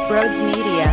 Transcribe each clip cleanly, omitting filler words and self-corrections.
Brodes Media.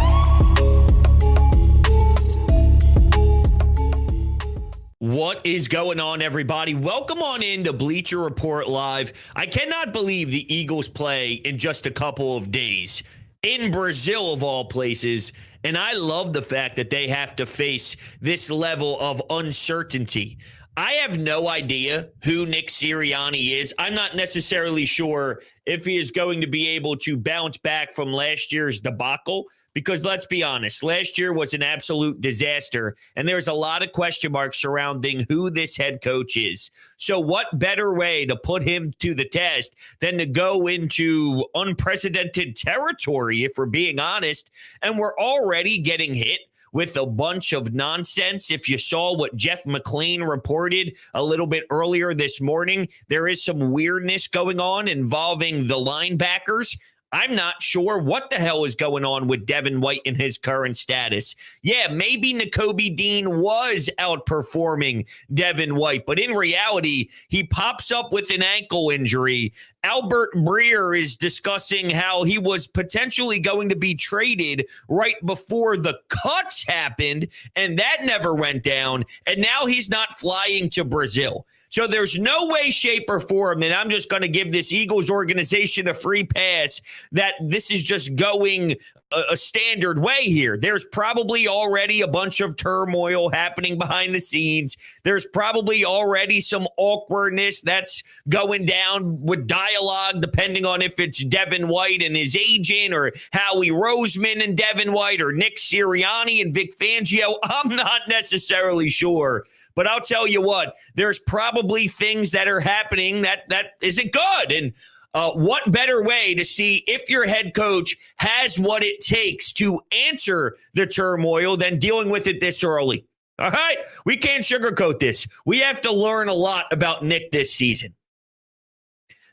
What is going on, everybody? Welcome on into Bleacher Report Live. I cannot believe the Eagles play in just a couple of days in Brazil, of all places. And I love the fact that they have to face this level of uncertainty. I have no idea who Nick Sirianni is. I'm not necessarily sure if he is going to be able to bounce back from last year's debacle, because let's be honest, last year was an absolute disaster, and there's a lot of question marks surrounding who this head coach is. So what better way to put him to the test than to go into unprecedented territory, if we're being honest, and we're already getting hit with a bunch of nonsense. If you saw what Jeff McLean reported a little bit earlier this morning, there is some weirdness going on involving the linebackers. I'm not sure what the hell is going on with Devin White in his current status. Yeah, maybe Nakobe Dean was outperforming Devin White, but in reality, he pops up with an ankle injury. Albert Breer is discussing how he was potentially going to be traded right before the cuts happened, and that never went down, and now he's not flying to Brazil. So there's no way, shape, or form that I'm just going to give this Eagles organization a free pass that this is just going a standard way here. There's probably already a bunch of turmoil happening behind the scenes. There's probably already some awkwardness that's going down with dialogue, depending on if it's Devin White and his agent, or Howie Roseman and Devin White, or Nick Sirianni and Vic Fangio. I'm not necessarily sure, but I'll tell you what, there's probably things that are happening that isn't good. And what better way to see if your head coach has what it takes to answer the turmoil than dealing with it this early? All right, we can't sugarcoat this. We have to learn a lot about Nick this season.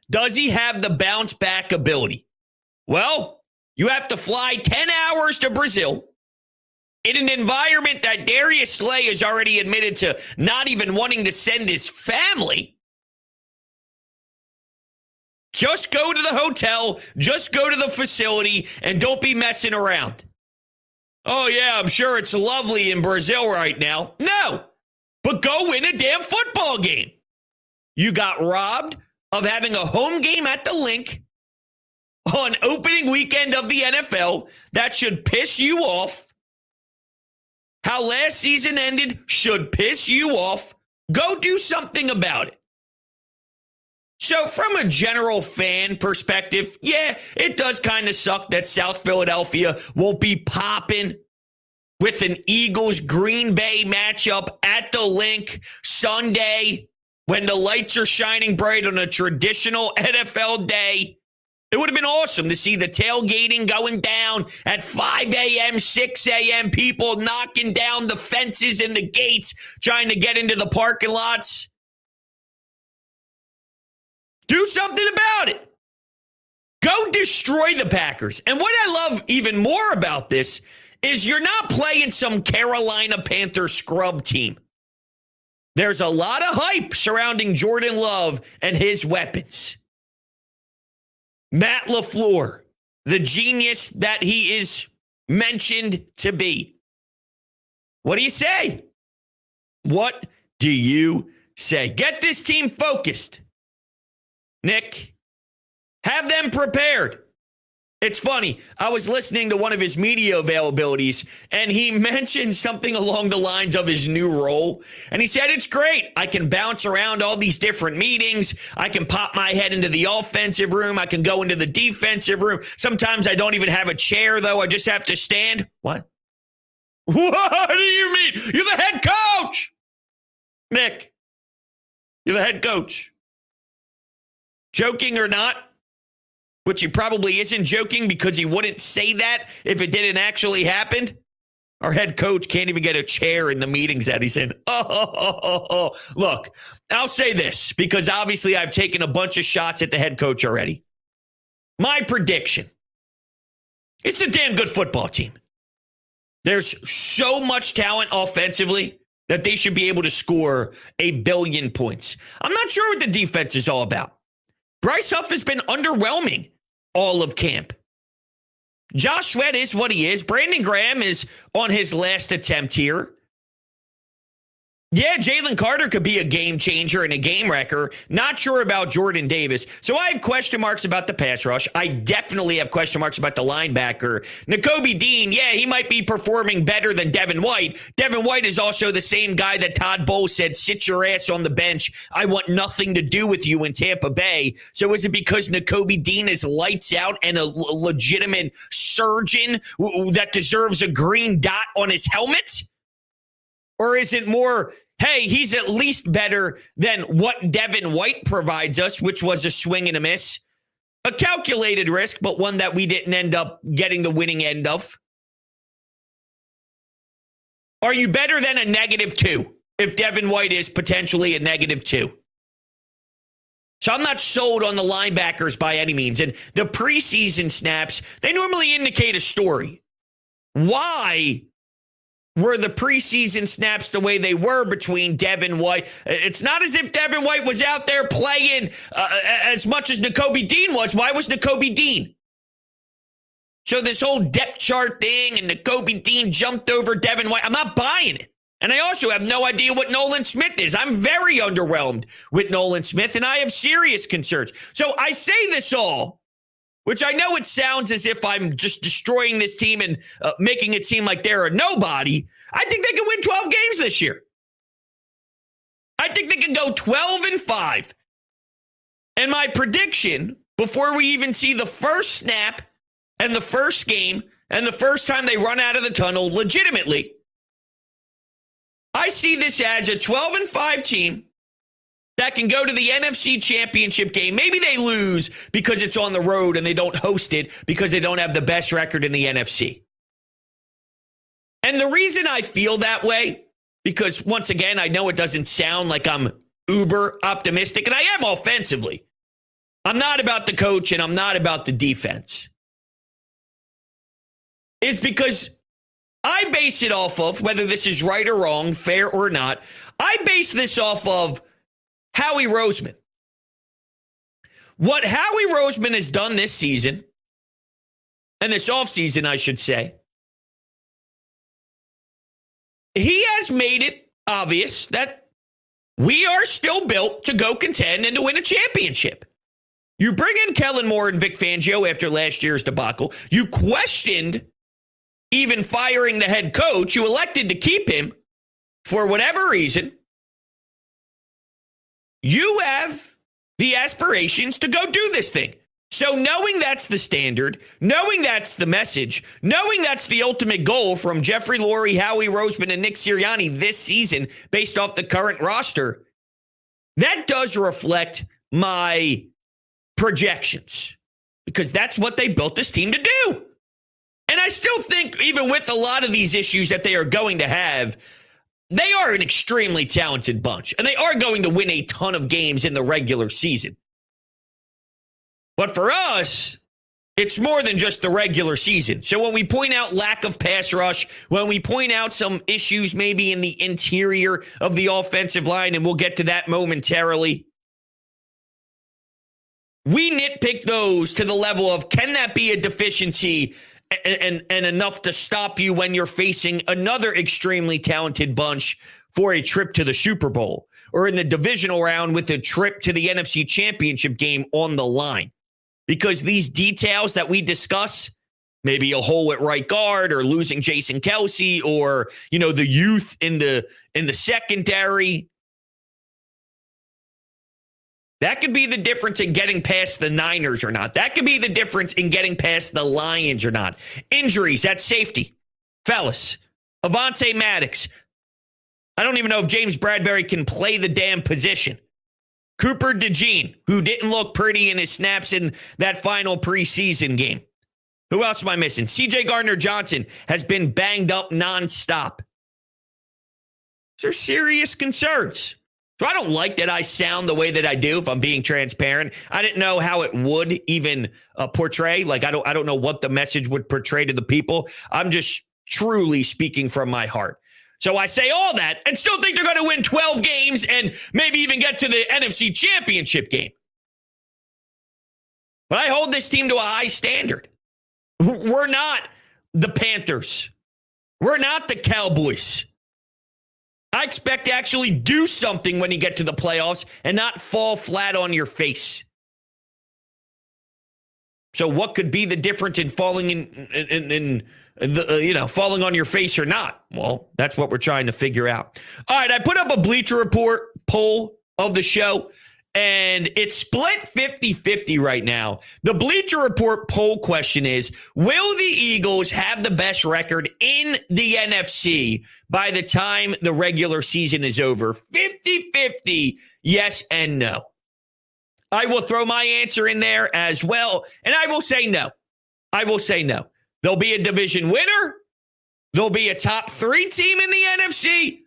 Does he have the bounce back ability? Well, you have to fly 10 hours to Brazil in an environment that Darius Slay has already admitted to not even wanting to send his family. Just go to the hotel, just go to the facility, and don't be messing around. Oh, yeah, I'm sure it's lovely in Brazil right now. No, but go win a damn football game. You got robbed of having a home game at the Link on opening weekend of the NFL. That should piss you off. How last season ended should piss you off. Go do something about it. So from a general fan perspective, yeah, it does kind of suck that South Philadelphia won't be popping with an Eagles-Green Bay matchup at the Link Sunday when the lights are shining bright on a traditional NFL day. It would have been awesome to see the tailgating going down at 5 a.m., 6 a.m., people knocking down the fences and the gates, trying to get into the parking lots. Do something about it. Go destroy the Packers. And what I love even more about this is you're not playing some Carolina Panther scrub team. There's a lot of hype surrounding Jordan Love and his weapons. Matt LaFleur, the genius that he is mentioned to be. What do you say? What do you say? Get this team focused. Nick, have them prepared. It's funny. I was listening to one of his media availabilities, and he mentioned something along the lines of his new role. And he said, it's great. I can bounce around all these different meetings. I can pop my head into the offensive room. I can go into the defensive room. Sometimes I don't even have a chair, though. I just have to stand. What? What do you mean? You're the head coach. Nick, you're the head coach. Joking or not, which he probably isn't joking because he wouldn't say that if it didn't actually happen. Our head coach can't even get a chair in the meetings that he's in. Look, I'll say this because obviously I've taken a bunch of shots at the head coach already. My prediction, it's a damn good football team. There's so much talent offensively that they should be able to score 1 billion points. I'm not sure what the defense is all about. Bryce Huff has been underwhelming all of camp. Josh Sweat is what he is. Brandon Graham is on his last attempt here. Yeah, Jalen Carter could be a game changer and a game wrecker. Not sure about Jordan Davis. So I have question marks about the pass rush. I definitely have question marks about the linebacker. Nakobe Dean, yeah, he might be performing better than Devin White. Devin White is also the same guy that Todd Bowles said, sit your ass on the bench. I want nothing to do with you in Tampa Bay. So is it because Nakobe Dean is lights out and a legitimate surgeon that deserves a green dot on his helmet? Or is it more, hey, he's at least better than what Devin White provides us, which was a swing and a miss? A calculated risk, but one that we didn't end up getting the winning end of. Are you better than a -2 if Devin White is potentially a -2? So I'm not sold on the linebackers by any means. And the preseason snaps, they normally indicate a story. Why were the preseason snaps the way they were between Devin White? It's not as if Devin White was out there playing as much as Nakobe Dean was. Why was Nakobe Dean? So this whole depth chart thing and Nakobe Dean jumped over Devin White, I'm not buying it. And I also have no idea what Nolan Smith is. I'm very underwhelmed with Nolan Smith, and I have serious concerns. So I say this all, which I know it sounds as if I'm just destroying this team and making it seem like they're a nobody. I think they can win 12 games this year. I think they can go 12-5. And my prediction, before we even see the first snap and the first game and the first time they run out of the tunnel legitimately, I see this as a 12-5 team that can go to the NFC Championship game. Maybe they lose because it's on the road and they don't host it because they don't have the best record in the NFC. And the reason I feel that way, because once again, I know it doesn't sound like I'm uber optimistic, and I am offensively. I'm not about the coach and I'm not about the defense. Is because I base it off of, whether this is right or wrong, fair or not, I base this off of Howie Roseman. What Howie Roseman has done this season, and this offseason, I should say, he has made it obvious that we are still built to go contend and to win a championship. You bring in Kellen Moore and Vic Fangio after last year's debacle. You questioned even firing the head coach. You elected to keep him for whatever reason. You have the aspirations to go do this thing. So knowing that's the standard, knowing that's the message, knowing that's the ultimate goal from Jeffrey Lurie, Howie Roseman, and Nick Sirianni this season based off the current roster, that does reflect my projections because that's what they built this team to do. And I still think even with a lot of these issues that they are going to have, they are an extremely talented bunch, and they are going to win a ton of games in the regular season. But for us, it's more than just the regular season. So when we point out lack of pass rush, when we point out some issues maybe in the interior of the offensive line, and we'll get to that momentarily, we nitpick those to the level of, can that be a deficiency and enough to stop you when you're facing another extremely talented bunch for a trip to the Super Bowl or in the divisional round with a trip to the NFC Championship game on the line? Because these details that we discuss, maybe a hole at right guard or losing Jason Kelce or, you know, the youth in the secondary, that could be the difference in getting past the Niners or not. That could be the difference in getting past the Lions or not. Injuries at safety. Fellas, Avonte Maddox. I don't even know if James Bradbury can play the damn position. Cooper DeJean, who didn't look pretty in his snaps in that final preseason game. Who else am I missing? CJ Gardner-Johnson has been banged up nonstop. These are serious concerns. So I don't like that I sound the way that I do, if I'm being transparent. I didn't know how it would even portray. Like, I don't know what the message would portray to the people. I'm just truly speaking from my heart. So I say all that and still think they're going to win 12 games and maybe even get to the NFC Championship game. But I hold this team to a high standard. We're not the Panthers. We're not the Cowboys. I expect to actually do something when you get to the playoffs and not fall flat on your face. So what could be the difference in falling falling on your face or not? Well, that's what we're trying to figure out. All right, I put up a Bleacher Report poll of the show, and it's split 50-50 right now. The Bleacher Report poll question is, will the Eagles have the best record in the NFC by the time the regular season is over? 50-50, yes and no. I will throw my answer in there as well, and I will say no. I will say no. There'll be a division winner. There'll be a top 3 team in the NFC,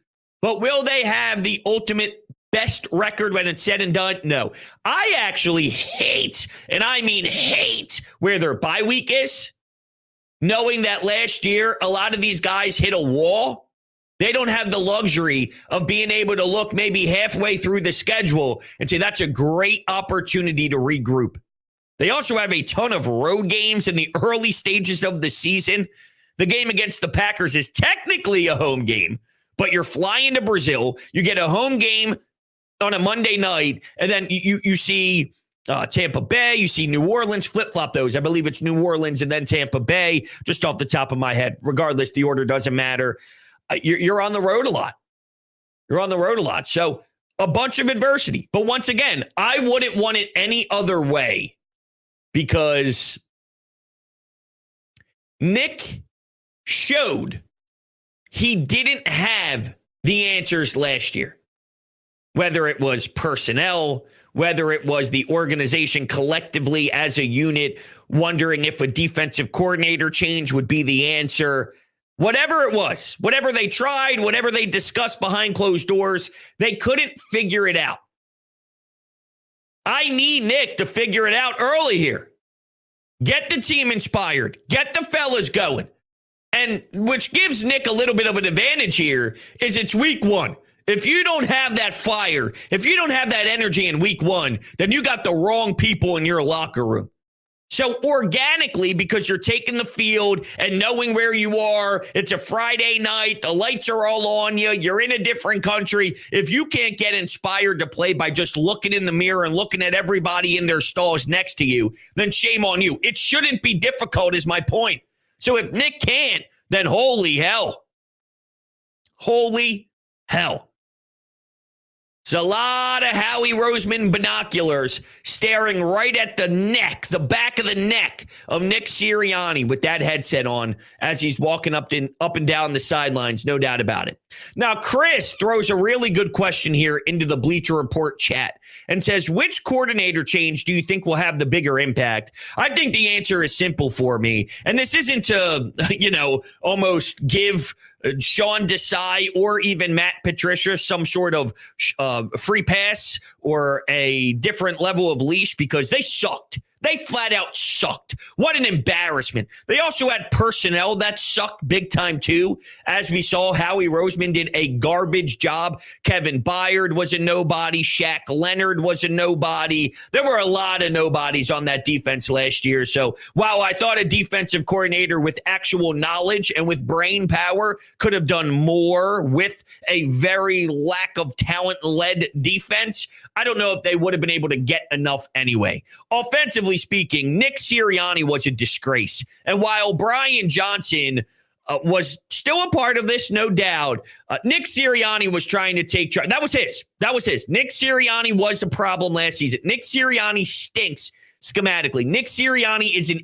but will they have the ultimate best record when it's said and done? No. I actually hate, and I mean hate, where their bye week is, knowing that last year a lot of these guys hit a wall. They don't have the luxury of being able to look maybe halfway through the schedule and say that's a great opportunity to regroup. They also have a ton of road games in the early stages of the season. The game against the Packers is technically a home game, but you're flying to Brazil. You get a home game on a Monday night, and then you see Tampa Bay, you see New Orleans, flip-flop those. I believe it's New Orleans and then Tampa Bay, just off the top of my head. Regardless, the order doesn't matter. You're on the road a lot. You're on the road a lot. So a bunch of adversity. But once again, I wouldn't want it any other way because Nick showed he didn't have the answers last year. Whether it was personnel, whether it was the organization collectively as a unit, wondering if a defensive coordinator change would be the answer. Whatever it was, whatever they tried, whatever they discussed behind closed doors, they couldn't figure it out. I need Nick to figure it out early here. Get the team inspired. Get the fellas going. And which gives Nick a little bit of an advantage here is it's week 1. If you don't have that fire, if you don't have that energy in week 1, then you got the wrong people in your locker room. So organically, because you're taking the field and knowing where you are, it's a Friday night, the lights are all on you, you're in a different country. If you can't get inspired to play by just looking in the mirror and looking at everybody in their stalls next to you, then shame on you. It shouldn't be difficult is my point. So if Nick can't, then holy hell. Holy hell. It's a lot of Howie Roseman binoculars staring right at the neck, the back of the neck of Nick Sirianni with that headset on as he's walking up and down the sidelines, no doubt about it. Now, Chris throws a really good question here into the Bleacher Report chat and says, which coordinator change do you think will have the bigger impact? I think the answer is simple for me. And this isn't to, almost give Sean Desai or even Matt Patricia some sort of free pass or a different level of leash because they sucked. They flat out sucked. What an embarrassment. They also had personnel that sucked big time too. As we saw, Howie Roseman did a garbage job. Kevin Byard was a nobody. Shaq Leonard was a nobody. There were a lot of nobodies on that defense last year. So while I thought a defensive coordinator with actual knowledge and with brain power could have done more with a very lack of talent-led defense, I don't know if they would have been able to get enough anyway. Offensively speaking, Nick Sirianni was a disgrace. And while Brian Johnson was still a part of this, no doubt, Nick Sirianni was trying to take charge. That was his. Nick Sirianni was the problem last season. Nick Sirianni stinks schematically. Nick Sirianni is an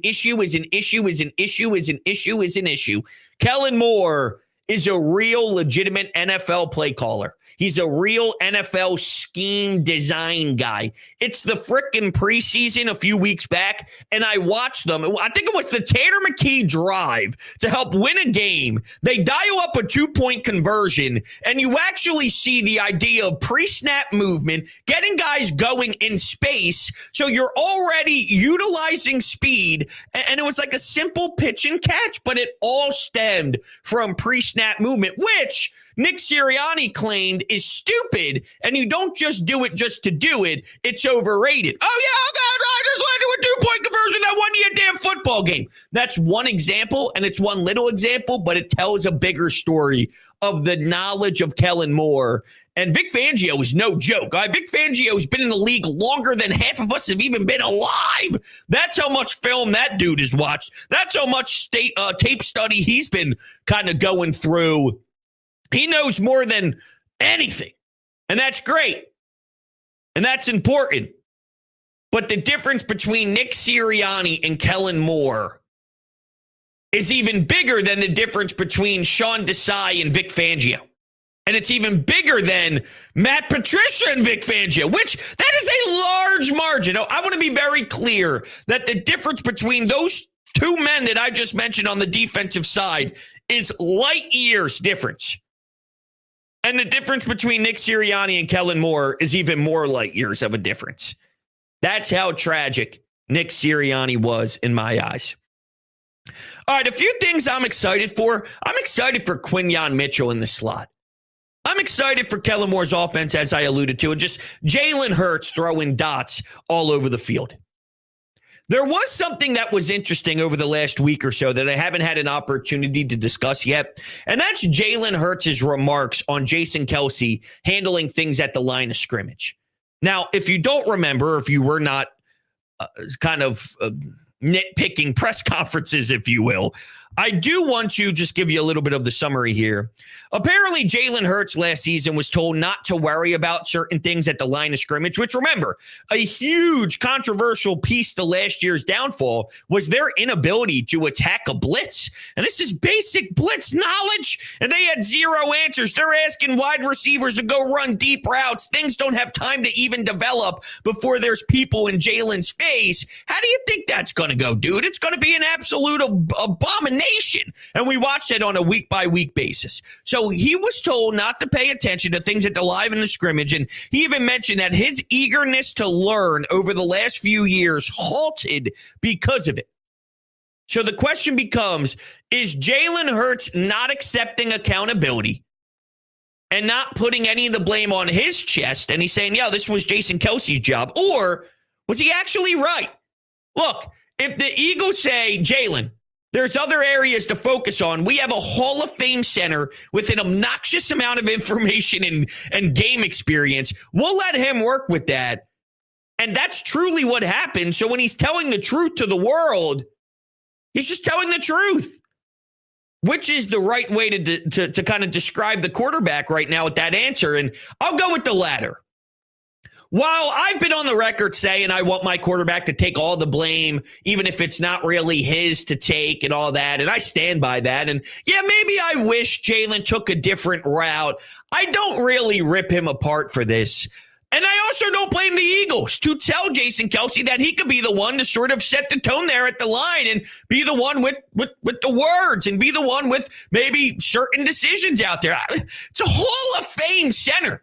issue. Kellen Moore is a real legitimate NFL play caller. He's a real NFL scheme design guy. It's the frickin' preseason a few weeks back, and I watched them. I think it was the Tanner McKee drive to help win a game. They dial up a 2-point conversion, and you actually see the idea of pre-snap movement, getting guys going in space, so you're already utilizing speed, and it was like a simple pitch and catch, but it all stemmed from pre-snap movement, which Nick Sirianni claimed is stupid, and you don't just do it just to do it. It's overrated. Oh, yeah, God, I just led to a 2-point conversion that won you a damn football game. That's one example, and it's one little example, but it tells a bigger story of the knowledge of Kellen Moore. And Vic Fangio is no joke. Vic Fangio has been in the league longer than half of us have even been alive. That's how much film that dude has watched. That's how much tape study he's been kind of going through. He knows more than anything. And that's great. And that's important. But the difference between Nick Sirianni and Kellen Moore is even bigger than the difference between Sean Desai and Vic Fangio. And it's even bigger than Matt Patricia and Vic Fangio, which that is a large margin. I want to be very clear that the difference between those two men that I just mentioned on the defensive side is light years difference. And the difference between Nick Sirianni and Kellen Moore is even more light years of a difference. That's how tragic Nick Sirianni was in my eyes. All right, a few things I'm excited for. I'm excited for Quinyon Mitchell in the slot. I'm excited for Kellen Moore's offense, as I alluded to, and just Jalen Hurts throwing dots all over the field. There was something that was interesting over the last week or so that I haven't had an opportunity to discuss yet, and that's Jalen Hurts' remarks on Jason Kelce handling things at the line of scrimmage. Now, if you don't remember, if you were not nitpicking press conferences, if you will, I do want to just give you a little bit of the summary here. Apparently, Jalen Hurts last season was told not to worry about certain things at the line of scrimmage, which, remember, a huge controversial piece to last year's downfall was their inability to attack a blitz. And this is basic blitz knowledge, and they had zero answers. They're asking wide receivers to go run deep routes. Things don't have time to even develop before there's people in Jalen's face. How do you think that's going to go, dude? It's going to be an absolute abomination. And we watched it on a week-by-week basis. So he was told not to pay attention to things at the live and the scrimmage, and he even mentioned that his eagerness to learn over the last few years halted because of it. So the question becomes, is Jalen Hurts not accepting accountability and not putting any of the blame on his chest? And he's saying, yeah, this was Jason Kelce's job. Or was he actually right? Look, if the Eagles say, Jalen, there's other areas to focus on. We have a Hall of Fame center with an obnoxious amount of information and game experience. We'll let him work with that. And that's truly what happened. So when he's telling the truth to the world, he's just telling the truth, which is the right way to kind of describe the quarterback right now with that answer. And I'll go with the latter. While I've been on the record saying I want my quarterback to take all the blame, even if it's not really his to take and all that, and I stand by that, and yeah, maybe I wish Jalen took a different route. I don't really rip him apart for this. And I also don't blame the Eagles to tell Jason Kelce that he could be the one to sort of set the tone there at the line and be the one with the words and be the one with maybe certain decisions out there. It's a Hall of Fame center.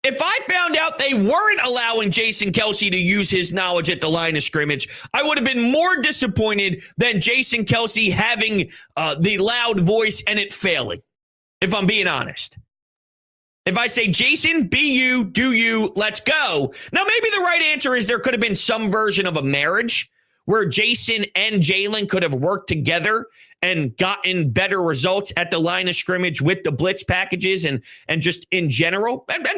If I found out they weren't allowing Jason Kelce to use his knowledge at the line of scrimmage, I would have been more disappointed than Jason Kelce having the loud voice and it failing, if I'm being honest. If I say, Jason, be you, do you, let's go. Now, maybe the right answer is there could have been some version of a marriage where Jason and Jalen could have worked together and gotten better results at the line of scrimmage with the blitz packages and just in general. And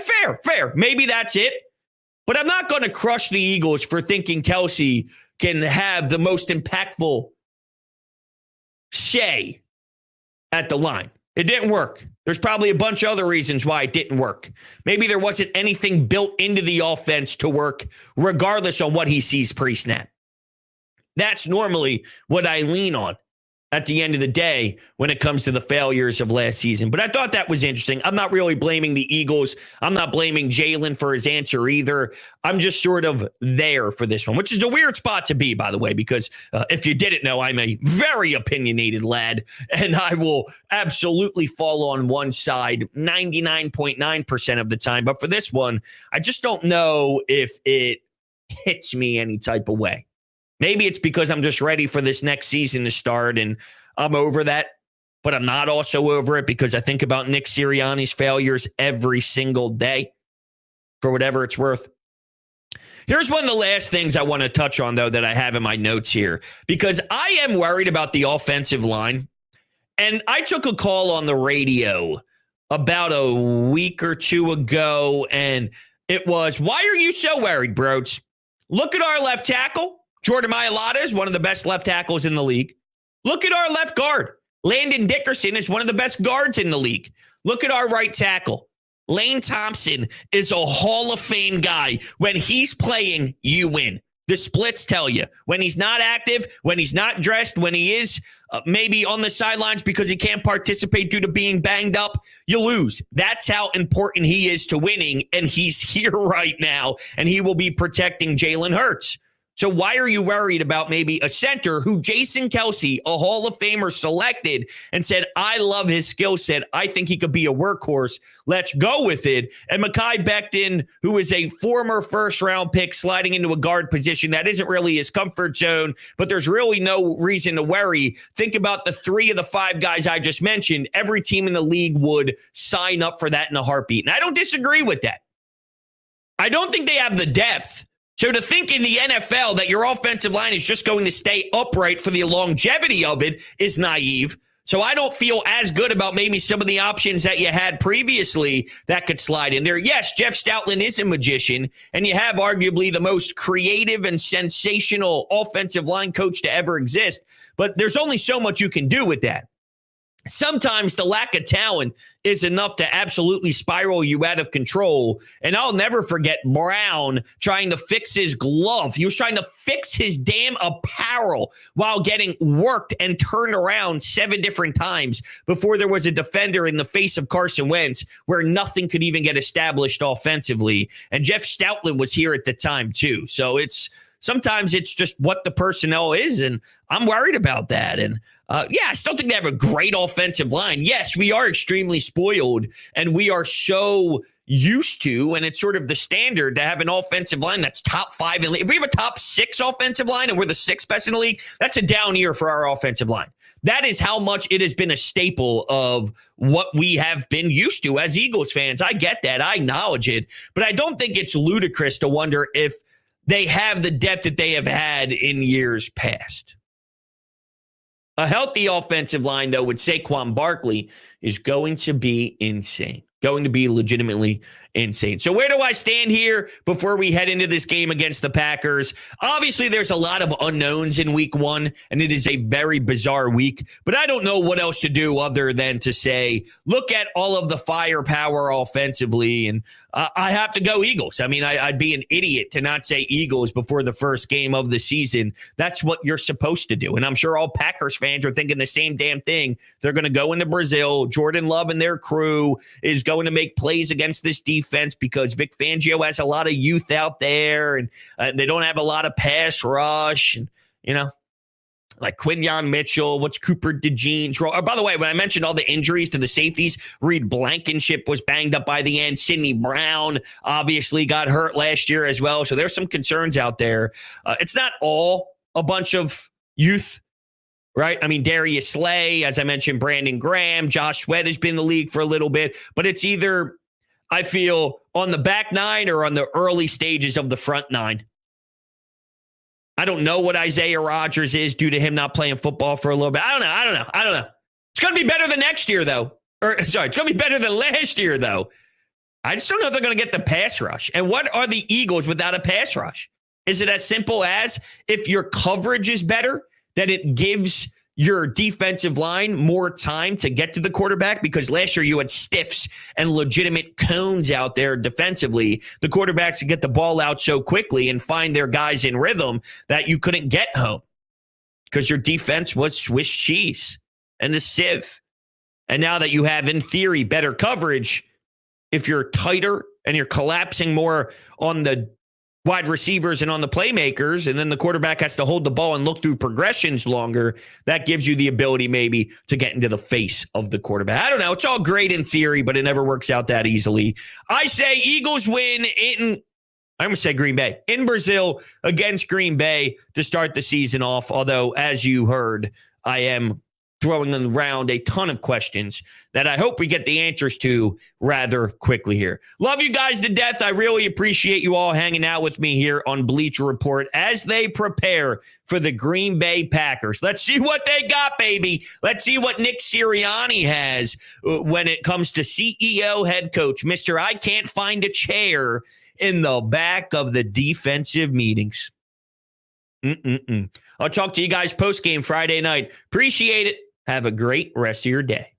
fair. Maybe that's it. But I'm not going to crush the Eagles for thinking Kelce can have the most impactful say at the line. It didn't work. There's probably a bunch of other reasons why it didn't work. Maybe there wasn't anything built into the offense to work regardless on what he sees pre-snap. That's normally what I lean on at the end of the day when it comes to the failures of last season. But I thought that was interesting. I'm not really blaming the Eagles. I'm not blaming Jalen for his answer either. I'm just sort of there for this one, which is a weird spot to be, by the way, because if you didn't know, I'm a very opinionated lad, and I will absolutely fall on one side 99.9% of the time. But for this one, I just don't know if it hits me any type of way. Maybe it's because I'm just ready for this next season to start and I'm over that but I'm not also over it because I think about Nick Sirianni's failures every single day for whatever it's worth. Here's one of the last things I want to touch on, though, that I have in my notes here, because I am worried about the offensive line. And I took a call on the radio about a week or two ago, and it was, why are you so worried, Brodes? Look at our left tackle. Jordan Mailata is one of the best left tackles in the league. Look at our left guard. Landon Dickerson is one of the best guards in the league. Look at our right tackle. Lane Thompson is a Hall of Fame guy. When he's playing, you win. The splits tell you. When he's not active, when he's not dressed, when he is maybe on the sidelines because he can't participate due to being banged up, you lose. That's how important he is to winning, and he's here right now, and he will be protecting Jalen Hurts. So why are you worried about maybe a center who Jason Kelce, a Hall of Famer, selected and said, I love his skill set. I think he could be a workhorse. Let's go with it. And Mekhi Becton, who is a former first-round pick sliding into a guard position that isn't really his comfort zone, but there's really no reason to worry. Think about the 3 of the 5 guys I just mentioned. Every team in the league would sign up for that in a heartbeat. And I don't disagree with that. I don't think they have the depth. So to think in the NFL that your offensive line is just going to stay upright for the longevity of it is naive. So I don't feel as good about maybe some of the options that you had previously that could slide in there. Yes, Jeff Stoutland is a magician, and you have arguably the most creative and sensational offensive line coach to ever exist. But there's only so much you can do with that. Sometimes the lack of talent is enough to absolutely spiral you out of control. And I'll never forget Brown trying to fix his glove. He was trying to fix his damn apparel while getting worked and turned around 7 different times before there was a defender in the face of Carson Wentz where nothing could even get established offensively. And Jeff Stoutland was here at the time too. So sometimes it's just what the personnel is, and I'm worried about that. And I still think they have a great offensive line. Yes, we are extremely spoiled, and we are so used to, and it's sort of the standard to have an offensive line that's top 5 in the league. If we have a top 6 offensive line and we're the 6th best in the league, that's a down year for our offensive line. That is how much it has been a staple of what we have been used to as Eagles fans. I get that. I acknowledge it. But I don't think it's ludicrous to wonder if they have the depth that they have had in years past. A healthy offensive line, though, with Saquon Barkley is going to be insane. Going to be legitimately insane. So where do I stand here before we head into this game against the Packers? Obviously, there's a lot of unknowns in week 1, and it is a very bizarre week. But I don't know what else to do other than to say, look at all of the firepower offensively, and I have to go Eagles. I mean, I'd be an idiot to not say Eagles before the first game of the season. That's what you're supposed to do. And I'm sure all Packers fans are thinking the same damn thing. They're going to go into Brazil. Jordan Love and their crew is going to make plays against this defense because Vic Fangio has a lot of youth out there, and they don't have a lot of pass rush. And, like Quinyon Mitchell, what's Cooper DeJean's role? Oh, by the way, when I mentioned all the injuries to the safeties, Reed Blankenship was banged up by the end. Sidney Brown obviously got hurt last year as well. So there's some concerns out there. It's not all a bunch of youth, right? I mean, Darius Slay, as I mentioned, Brandon Graham, Josh Sweat has been in the league for a little bit, but it's either, I feel, on the back 9 or on the early stages of the front 9. I don't know what Isaiah Rodgers is due to him not playing football for a little bit. I don't know. It's going to be better than next year, though. It's going to be better than last year, though. I just don't know if they're going to get the pass rush. And what are the Eagles without a pass rush? Is it as simple as if your coverage is better, that it gives your defensive line more time to get to the quarterback? Because last year you had stiffs and legitimate cones out there defensively. The quarterbacks could get the ball out so quickly and find their guys in rhythm that you couldn't get home because your defense was Swiss cheese and a sieve. And now that you have, in theory, better coverage, if you're tighter and you're collapsing more on the wide receivers and on the playmakers, and then the quarterback has to hold the ball and look through progressions longer, that gives you the ability maybe to get into the face of the quarterback. I don't know. It's all great in theory, but it never works out that easily. I say Eagles win I'm going to say Green Bay. In Brazil against Green Bay to start the season off, although, as you heard, I am throwing around a ton of questions that I hope we get the answers to rather quickly here. Love you guys to death. I really appreciate you all hanging out with me here on Bleacher Report as they prepare for the Green Bay Packers. Let's see what they got, baby. Let's see what Nick Sirianni has when it comes to CEO, head coach. Mr. I can't find a chair in the back of the defensive meetings. I'll talk to you guys post-game Friday night. Appreciate it. Have a great rest of your day.